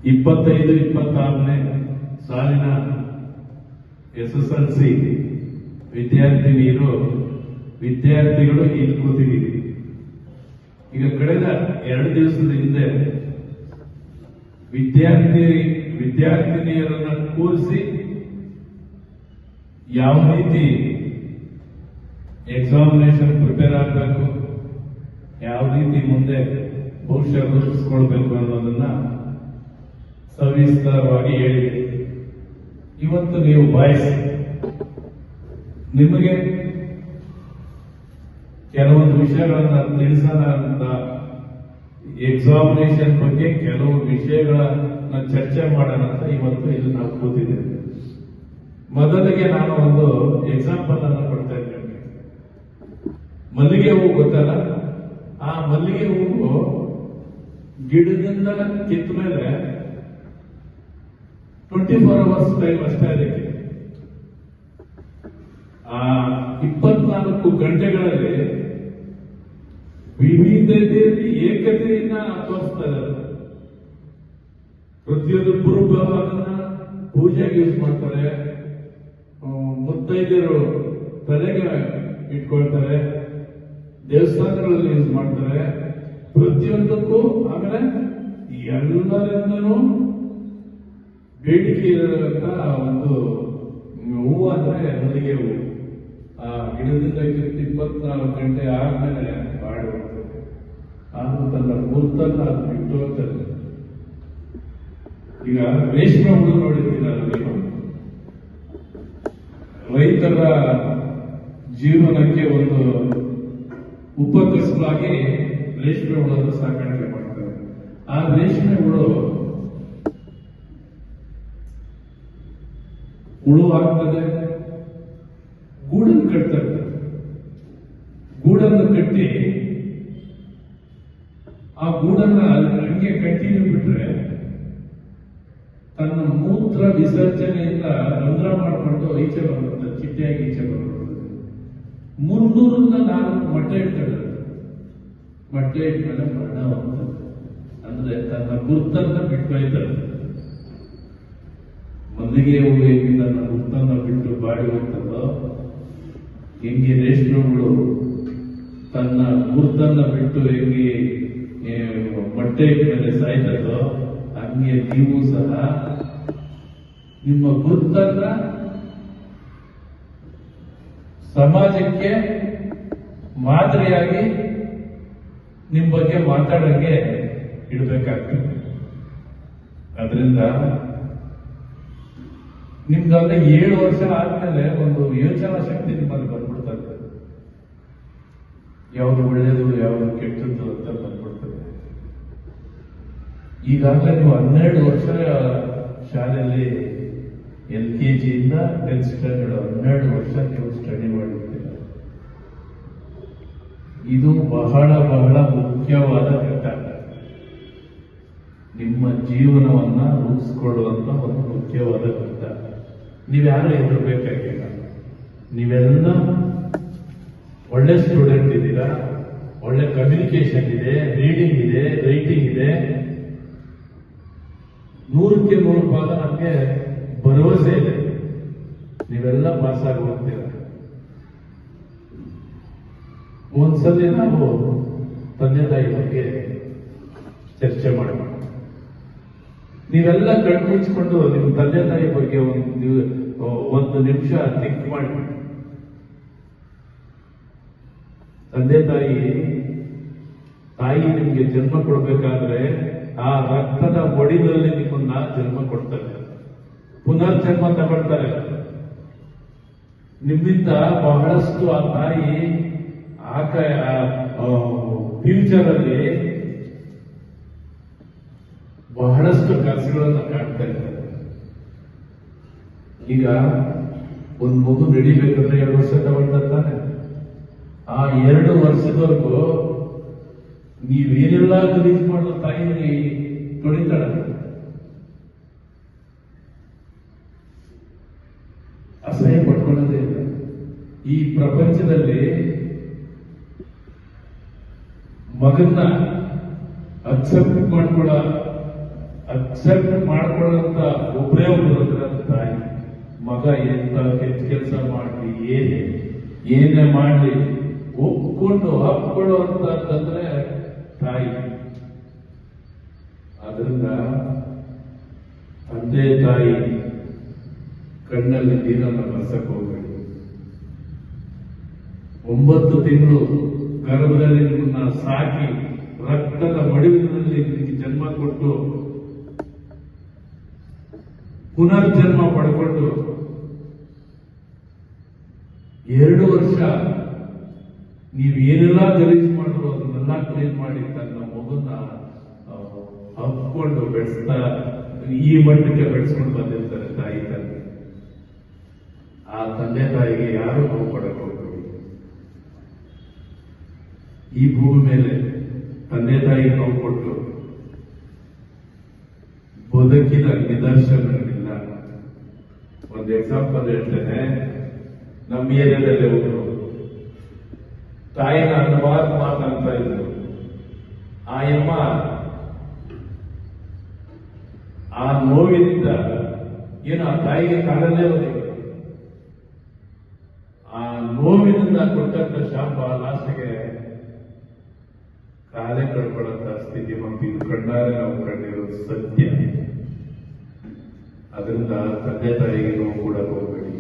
25-26ನೇ ಸಾಲಿನ SSLC ವಿದ್ಯಾರ್ಥಿಗಳು ಇಲ್ಲಿ ಕೂತಿದ್ದೀವಿ. ಈಗ ಕಳೆದ 2 ದಿವಸದ ಹಿಂದೆ ವಿದ್ಯಾರ್ಥಿನಿಯರನ್ನ ಕೂರಿಸಿ ಯಾವ ರೀತಿ ಎಕ್ಸಾಮಿನೇಷನ್ ಪ್ರಿಪೇರ್ ಆಗಬೇಕು, ಯಾವ ರೀತಿ ಮುಂದೆ ಭವಿಷ್ಯ ರೂಪಿಸ್ಕೊಳ್ಬೇಕು ಅನ್ನೋದನ್ನ ಸವಿಸ್ತರವಾಗಿ ಹೇಳಿದೆ. ಇವತ್ತು ನೀವು ಬಯಸಿ ನಿಮಗೆ ಕೆಲವೊಂದು ವಿಷಯಗಳನ್ನ ತಿಳಿಸೋಣ ಅಂತ, ಎಕ್ಸಾಮಿನೇಷನ್ ಬಗ್ಗೆ ಕೆಲವು ವಿಷಯಗಳನ್ನ ಚರ್ಚೆ ಮಾಡೋಣ ಅಂತ ಇವತ್ತು ಇಲ್ಲಿ ನಾವು ಕೂತಿದ್ದೇವೆ. ಮೊದಲಿಗೆ ನಾನು ಒಂದು ಎಕ್ಸಾಂಪಲ್ ಅನ್ನು ಕೊಡ್ತಾ ಇದ್ದೇನೆ. ಮಲ್ಲಿಗೆ ಹೂವು ಗೊತ್ತಲ್ಲ, ಆ ಮಲ್ಲಿಗೆ ಹೂವು ಗಿಡದಿಂದ ಕಿತ್ತ ಮೇಲೆ 24 ಅವರ್ಸ್ ಟೈಮ್ ಅಷ್ಟೇ ಅದಕ್ಕೆ. ಆ 24 ಗಂಟೆಗಳಲ್ಲಿ ವಿವಿಧತೆಯಲ್ಲಿ ಏಕತೆಯನ್ನ ತೋರಿಸ್ತಾ ಇದ್ದಾರೆ. ಪ್ರತಿಯೊಂದು ಪುರುಷ ಅದನ್ನ ಪೂಜೆಗೆ ಯೂಸ್ ಮಾಡ್ತಾರೆ, ಮುತ್ತೈದೆಯರು ತಲೆಗೆ ಇಟ್ಕೊಳ್ತಾರೆ, ದೇವಸ್ಥಾನಗಳಲ್ಲಿ ಯೂಸ್ ಮಾಡ್ತಾರೆ, ಪ್ರತಿಯೊಂದಕ್ಕೂ. ಆಮೇಲೆ ಎಲ್ಲರಿಂದನೂ ಬೇಡಿಕೆ ಇರುವಂತ ಒಂದು ಹೂವು ಅಂದ್ರೆ ಮಲ್ಲಿಗೆ ಹೂವು. ಆ ಗಿಡದಿಂದ 24 ಗಂಟೆ ಆದ್ಮೇಲೆ ಬಾಡಿ ಹೋಗ್ತದೆ, ಆದ್ರೂ ತನ್ನ ಗುರ್ತನ್ನ ಅದು ಬಿಟ್ಟು ಹೋಗ್ತದೆ. ಈಗ ರೇಷ್ಮೆ ಹುಳು ನೋಡಿರ್ತೀರಲ್ಲ ನೀವು, ರೈತರ ಜೀವನಕ್ಕೆ ಒಂದು ಉಪಕಸಬಾಗಿ ರೇಷ್ಮೆ ಹುಳದ ಸಾಕಾಣಿಕೆ ಮಾಡ್ತಾರೆ. ಆ ರೇಷ್ಮೆ ಹುಳು ಆಗ್ತದೆ, ಗೂಡನ್ನು ಕಟ್ತಾರೆ. ಗೂಡನ್ನು ಕಟ್ಟಿ ಆ ಗೂಡನ್ನ ಹಂಗೆ ಕಂಟಿನ್ಯೂ ಬಿಟ್ರೆ ತನ್ನ ಮೂತ್ರ ವಿಸರ್ಜನೆಯಿಂದ ರಂಧ್ರ ಮಾಡಿಕೊಂಡು ಈಚೆ ಬರ್ತದೆ, ಚಿಟ್ಟೆಯಾಗಿ ಈಚೆ ಬರ್ತದೆ. 300-400 ಮೊಟ್ಟೆ ಇಡ್ತಾರೆ. ಮೊಟ್ಟೆ ಇಟ್ಮೇಲೆ ಮರಣ ಹೋಗ್ತದೆ. ಅಂದ್ರೆ ತನ್ನ ಗುರ್ತನ್ನ ಬಿಟ್ಕೊಯ್ತಾರೆ. ಮಲ್ಲಿಗೆ ಹೂವು ಹೇಗೆ ತನ್ನ ಗುರ್ತನ್ನ ಬಿಟ್ಟು ಬಾಡಿ ಹೋಗ್ತದೋ, ಹೆಂಗೆ ರೇಷ್ಮೆ ಹುಳು ತನ್ನ ಗುರ್ತನ್ನ ಬಿಟ್ಟು ಹೆಂಗೆ ಮೊಟ್ಟೆ ಇಟ್ಮೇಲೆ ಸಾಯ್ತದೋ, ಹಂಗೆ ನೀವು ಸಹ ನಿಮ್ಮ ಗುರ್ತನ್ನ ಸಮಾಜಕ್ಕೆ ಮಾದರಿಯಾಗಿ ನಿಮ್ಮ ಬಗ್ಗೆ ಮಾತಾಡೋಕ್ಕೆ ಇಡಬೇಕಾಗ್ತದೆ. ಅದರಿಂದ ನಿಮ್ಗಾದ್ರೆ 7 ವರ್ಷ ಆದ್ಮೇಲೆ ಒಂದು ಯೋಚನಾ ಶಕ್ತಿ ನಿಮ್ಮಲ್ಲಿ ಬಂದ್ಬಿಡ್ತದೆ. ಯಾವುದು ಒಳ್ಳೇದು ಯಾವುದು ಕೆಟ್ಟದ್ದು ಅಂತ ಬಂದ್ಬಿಡ್ತದೆ. ಈಗಾಗಲೇ ನೀವು 12 ವರ್ಷ ಶಾಲೆಯಲ್ಲಿ LKG ಇಂದ 10th ಸ್ಟ್ಯಾಂಡರ್ಡ್ 12 ವರ್ಷ ನೀವು ಸ್ಟಡಿ ಮಾಡಿರ್ತೀರ. ಇದು ಬಹಳ ಬಹಳ ಮುಖ್ಯವಾದ ಘಟ್ಟ. ನಿಮ್ಮ ಜೀವನವನ್ನ ರೂಪಿಸಿಕೊಳ್ಳುವಂತ ಒಂದು ಮುಖ್ಯವಾದ ಘಟ್ಟ. ನೀವ್ಯಾರು ಹೆದರ್ಬೇಕಾಗಿಲ್ಲ. ನೀವೆಲ್ಲ ಒಳ್ಳೆ ಸ್ಟೂಡೆಂಟ್ ಇದ್ದೀರಾ, ಒಳ್ಳೆ ಕಮ್ಯುನಿಕೇಶನ್ ಇದೆ, ರೀಡಿಂಗ್ ಇದೆ, ರೈಟಿಂಗ್ ಇದೆ. 100ಕ್ಕೆ 100% ನಮಗೆ ಭರವಸೆ ಇದೆ. ನೀವೆಲ್ಲ ಪಾಸ್ ಆಗಿ ಹೋಗ್ತೀರ. ಒಂದ್ಸಲಿ ನಾವು ತಂದೆ ತಾಯಿ ಬಗ್ಗೆ ಚರ್ಚೆ ಮಾಡೋಣ. ನೀವೆಲ್ಲ ಕಣ್ಮುಚ್ಚಿಕೊಂಡು ನಿಮ್ಮ ತಂದೆ ತಾಯಿ ಬಗ್ಗೆ ಒಂದು ನಿಮಿಷ ಥಿಂಕ್ ಮಾಡಿ. ತಂದೆ ತಾಯಿ ನಿಮ್ಗೆ ಜನ್ಮ ಕೊಡ್ಬೇಕಾದ್ರೆ ಆ ರಕ್ತದ ಒಡಿದಲ್ಲಿ ನಿಮ್ಮನ್ನ ಜನ್ಮ ಕೊಡ್ತಾರೆ, ಪುನರ್ಜನ್ಮ ತಗೊಳ್ತಾರೆ. ನಿಮ್ಮಿಂದ ಬಹಳಷ್ಟು ಆ ತಾಯಿ ಫ್ಯೂಚರ್ ಅಲ್ಲಿ ಬಹಳಷ್ಟು ಕನಸುಗಳನ್ನ ಕಾಣ್ತಾ ಇದ್ದಾರೆ. ಈಗ ಒಂದು ಮಗು ನಡಿಬೇಕಾದ್ರೆ 2 ವರ್ಷ ತಗೊಳ್ತಾನೆ. ಆ 2 ವರ್ಷದವರೆಗೂ ನೀವೇನೆಲ್ಲ ಗಲೀಜು ಮಾಡೋ ತಾಯಿ ತೊಳಿತಾಳ. ಅಸಹ್ಯ ಪಡ್ಕೊಳ್ಳೋದೇ ಇಲ್ಲ. ಈ ಪ್ರಪಂಚದಲ್ಲಿ ಮಗನ್ನ ಅಕ್ಸೆಪ್ಟ್ ಮಾಡ್ಕೊಳ್ಳೋಂತ ಒಬ್ಬರೇ ಒಬ್ಬರು ತಾಯಿ. ಮಗ ಎಂತ ಕೆಟ್ಟ ಕೆಲಸ ಮಾಡಲಿ, ಏನೇ ಮಾಡಲಿ ಒಪ್ಕೊಂಡು ಹಾಕೊಳ್ಳುವಂತಂದ್ರೆ ತಾಯಿ. ಅದರಿಂದ ತಂದೆ ತಾಯಿ ಕಣ್ಣಲ್ಲಿ ನೀರನ್ನು ಬರ್ಸಕ್ ಹೋಗಬೇಡಿ. 9 ತಿಂಗಳು ಗರ್ಭದಲ್ಲಿ ನಿಮ್ಮನ್ನ ಸಾಕಿ ರಕ್ತದ ಮಡಿವಿನಲ್ಲಿ ನಿಮಗೆ ಜನ್ಮ ಕೊಟ್ಟು ಪುನರ್ಜನ್ಮ ಪಡ್ಕೊಂಡು 2 ವರ್ಷ ನೀವೇನೆಲ್ಲ ಗಲೀಜು ಮಾಡಿದ್ರು ಅದನ್ನೆಲ್ಲ ಕ್ಲೀನ್ ಮಾಡಿ ತನ್ನ ಮಗುನ ಹಬ್ಕೊಂಡು ಬೆಳೆಸ್ತಾ ಈ ಮಟ್ಟಕ್ಕೆ ಬೆಳೆಸ್ಕೊಂಡು ಬಂದಿರ್ತಾರೆ ತಾಯಿ ತಂದೆ. ಆ ತಂದೆ ತಾಯಿಗೆ ಯಾರು ನೋವು ಕೊಡಕ್ಕೆ ಹೋಗ್ಬೇಡಿ. ಈ ಭೂಮಿ ಮೇಲೆ ತಂದೆ ತಾಯಿ ನೋವು ಕೊಟ್ಟು ಬದುಕಿನ ನಿದರ್ಶನಗಳಿಲ್ಲ. ಒಂದು ಎಕ್ಸಾಂಪಲ್ ಹೇಳ್ತೇನೆ. ನಮ್ಮ ಏರಿಯಾದಲ್ಲಿ ಒಬ್ರು ತಾಯಿನ ಹಲವಾರು ಮಾತಂತ ಇದ್ರು. ಆಯಮ್ಮ ಆ ನೋವಿನಿಂದ ಏನು ಆ ತಾಯಿಗೆ ಕಾಲಲ್ಲೇ ಹೋಗಿದೆ. ಆ ನೋವಿನಿಂದ ಕೊಟ್ಟಂತ ಶಾಪ ಲಾಸ್ಟ್ಗೆ ಕಾಲೇ ಕಳ್ಕೊಳ್ಳಂತ ಸ್ಥಿತಿ ಮತ್ತು ಇದು ಕಣ್ಣಾರೆ ನಾವು ಕಂಡಿರೋದು ಸತ್ಯ. ಅದರಿಂದ ತಂದೆ ತಾಯಿಗೆ ನೋವು ಕೂಡ ಹೋಗಬೇಡಿ.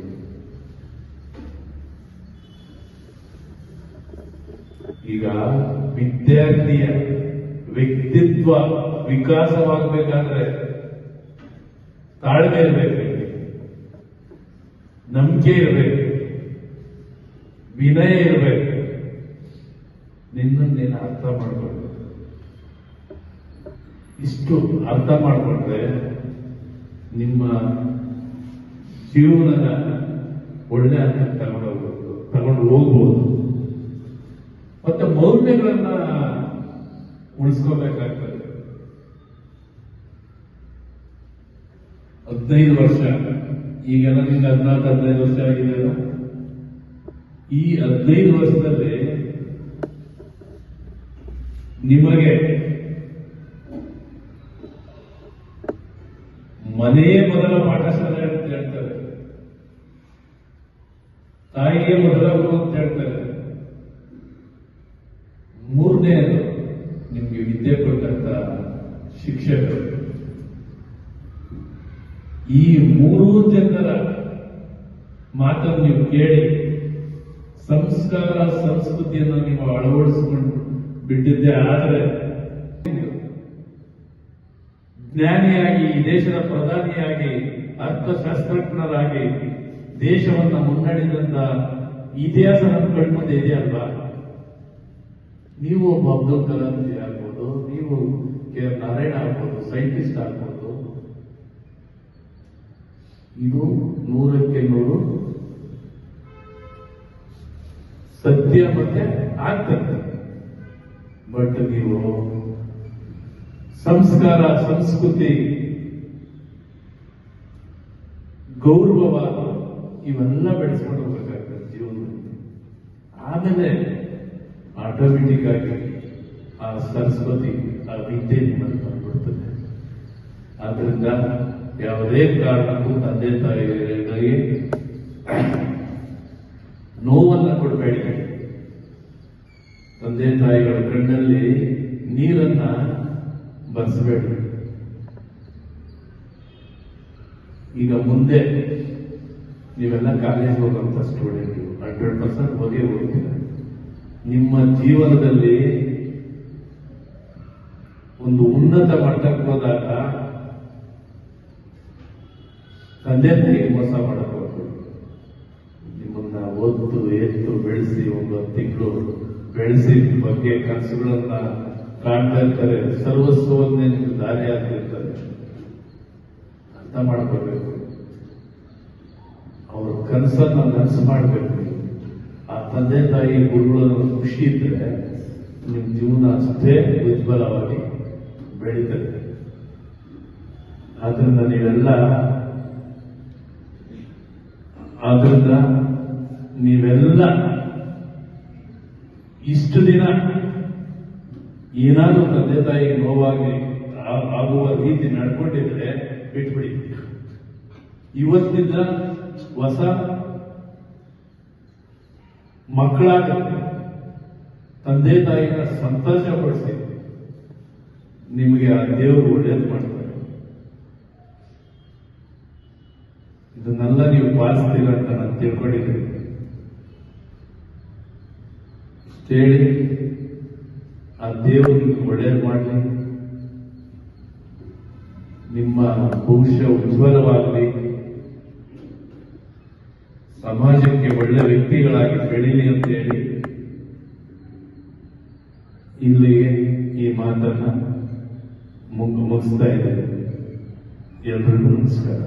ಈಗ ವಿದ್ಯಾರ್ಥಿಯ ವ್ಯಕ್ತಿತ್ವ ವಿಕಾಸವಾಗಬೇಕಾದ್ರೆ ತಾಳ್ಮೆ ಇರಬೇಕು, ನಂಬಿಕೆ ಇರಬೇಕು, ವಿನಯ ಇರಬೇಕು. ನಿನ್ನನ್ನೇನು ಅರ್ಥ ಮಾಡ್ಕೊಂಡು ಇಷ್ಟು ಅರ್ಥ ಮಾಡಿಕೊಂಡ್ರೆ ನಿಮ್ಮ ಜೀವನದ ಒಳ್ಳೆ ಹಂತಕ್ಕೆ ತಗೊಂಡು ಹೋಗ್ಬೋದು. ಮತ್ತೆ ಮೌಲ್ಯಗಳನ್ನ ಉಳಿಸ್ಕೋಬೇಕಾಗ್ತದೆ. 15 ವರ್ಷ ಈಗೆಲ್ಲ ನಿಮ್ಗೆ 14-15 ವರ್ಷ ಆಗಿದೆ. ಈ 15 ವರ್ಷದಲ್ಲಿ ನಿಮಗೆ ಮನೆಯೇ ಮೊದಲ ಪಾಠಶಾಲೆ ಅಂತ ಹೇಳ್ತಾರೆ, ತಾಯಿಗೆ ಮೊದಲ ಗುರು ಅಂತ ಹೇಳ್ತಾರೆ. 3ನೇದು ನಿಮ್ಗೆ ವಿದ್ಯೆ ಕೊಟ್ಟಂತ ಶಿಕ್ಷಕರು. ಈ 3 ಜನರ ಮಾತನ್ನು ನೀವು ಕೇಳಿ ಸಂಸ್ಕಾರ ಸಂಸ್ಕೃತಿಯನ್ನು ನೀವು ಅಳವಡಿಸಿಕೊಂಡು ಬಿಟ್ಟಿದ್ದೆ ಆದರೆ ಜ್ಞಾನಿಯಾಗಿ ಈ ದೇಶದ ಪ್ರಧಾನಿಯಾಗಿ ಅರ್ಥಶಾಸ್ತ್ರಜ್ಞರಾಗಿ ದೇಶವನ್ನ ಮುನ್ನಡೆದಂತ ಇತಿಹಾಸ ನಮ್ಮ ಕಣ್ಮುಂದೆ ಇದೆಯಲ್ವಾ. ನೀವು ಒಬ್ಬ ಅಬ್ದುಲ್ ಕಲಾಂ ಜಿ ಆಗ್ಬೋದು, ನೀವು ಕೆ ಆರ್ ನಾರಾಯಣ ಆಗ್ಬೋದು, ಸೈಂಟಿಸ್ಟ್ ಆಗ್ಬೋದು. ಇದು 100ಕ್ಕೆ 100 ಸತ್ಯ ಮತ್ತೆ ಆಗ್ತದೆ. ಬಟ್ ನೀವು ಸಂಸ್ಕಾರ ಸಂಸ್ಕೃತಿ ಗೌರವ ಇವೆಲ್ಲ ಬೆಳೆಸ್ಕೊಂಡು ಹೋಗ್ಬೇಕಾಗ್ತದೆ ಜೀವನದಲ್ಲಿ. ಆಮೇಲೆ ಆಟೋಮೆಟಿಕ್ ಆಗಿ ಆ ಸರಸ್ವತಿ ಆ ವಿದ್ಯೆ ನಿಮ್ಮನ್ನು ಬಂದ್ಬಿಡ್ತದೆ. ಆದ್ರಿಂದ ಯಾವುದೇ ಕಾರಣಕ್ಕೂ ತಂದೆ ತಾಯಿಗಳಿಗೆ ನೋವನ್ನು ಕೊಡಬೇಡಿ. ತಂದೆ ತಾಯಿಗಳ ಕಣ್ಣಲ್ಲಿ ನೀರನ್ನ ಬರ್ಸಬೇಡಿ. ಈಗ ಮುಂದೆ ನೀವೆಲ್ಲ ಕಾಲೇಜ್ ಹೋಗುವಂತ ಸ್ಟೂಡೆಂಟ್ 100% ಹೋಗ್ತೀರ. ನಿಮ್ಮ ಜೀವನದಲ್ಲಿ ಒಂದು ಉನ್ನತ ಮಟ್ಟಕ್ಕೆ ಹೋದಾಗ ತಂದೆ ತಾಯಿಗೆ ಮೋಸ ಮಾಡಬಹುದು. ನಿಮ್ಮನ್ನ ಓದ್ದು ಎತ್ತು ಬೆಳೆಸಿ 9 ತಿಂಗಳು ಬೆಳೆಸಿ ಬಗ್ಗೆ ಕನಸುಗಳನ್ನ ಕಾಣ್ತಾ ಇರ್ತಾರೆ. ಸರ್ವಸ್ವವನ್ನೇ ನಿಮ್ಗೆ ದಾರಿ ಆಗ್ತಿರ್ತಾರೆ. ಅರ್ಥ ಮಾಡ್ಕೋಬೇಕು. ಅವ್ರ ಕನಸನ್ನ ನನಸು ಮಾಡಬೇಕು. ಆ ತಂದೆ ತಾಯಿ ಗುರುಗಳ ಖುಷಿ ಇದ್ರೆ ನಿಮ್ಮ ಜೀವನ ಅಷ್ಟೇ ಉಜ್ವಲವಾಗಿ ಬೆಳೀತದೆ. ಆದ್ರಿಂದ ನೀವೆಲ್ಲ ಇಷ್ಟು ದಿನ ಏನಾದರೂ ತಂದೆ ತಾಯಿಗೆ ನೋವಾಗಿ ಆಗುವ ರೀತಿ ನಡ್ಕೊಂಡಿದ್ರೆ ಬಿಟ್ಬಿಡಿ. ಇವತ್ತಿಂದ ಹೊಸ ಮಕ್ಕಳಾಗ ತಂದೆ ತಾಯಿನ ಸಂತೋಷಪಡಿಸಿ, ನಿಮಗೆ ಆ ದೇವರು ಒಳ್ಳೇದು ಮಾಡ್ತಾರೆ. ಇದನ್ನೆಲ್ಲ ನೀವು ಪಾಲಿಸ್ತೀರ ಅಂತ ನಾನು ತಿಳ್ಕೊಂಡಿದ್ದೀನಿ. ಹೇಳಿ, ಆ ದೇವರು ನಿಮ್ಗೆ ಒಳ್ಳೇದು ಮಾಡಲಿ, ನಿಮ್ಮ ಭವಿಷ್ಯ ಉಜ್ವಲವಾಗಲಿ, ಸಮಾಜಕ್ಕೆ ಒಳ್ಳೆ ವ್ಯಕ್ತಿಗಳಾಗಿ ಬೆಳೀಲಿ ಅಂತ ಹೇಳಿ ಇಲ್ಲಿಗೆ ಈ ಮಾತನ್ನ ಮುಗಿಸ್ತಾ ಇದ್ದಾರೆ. ಎಲ್ರಿಗೂ ನಮಸ್ಕಾರ.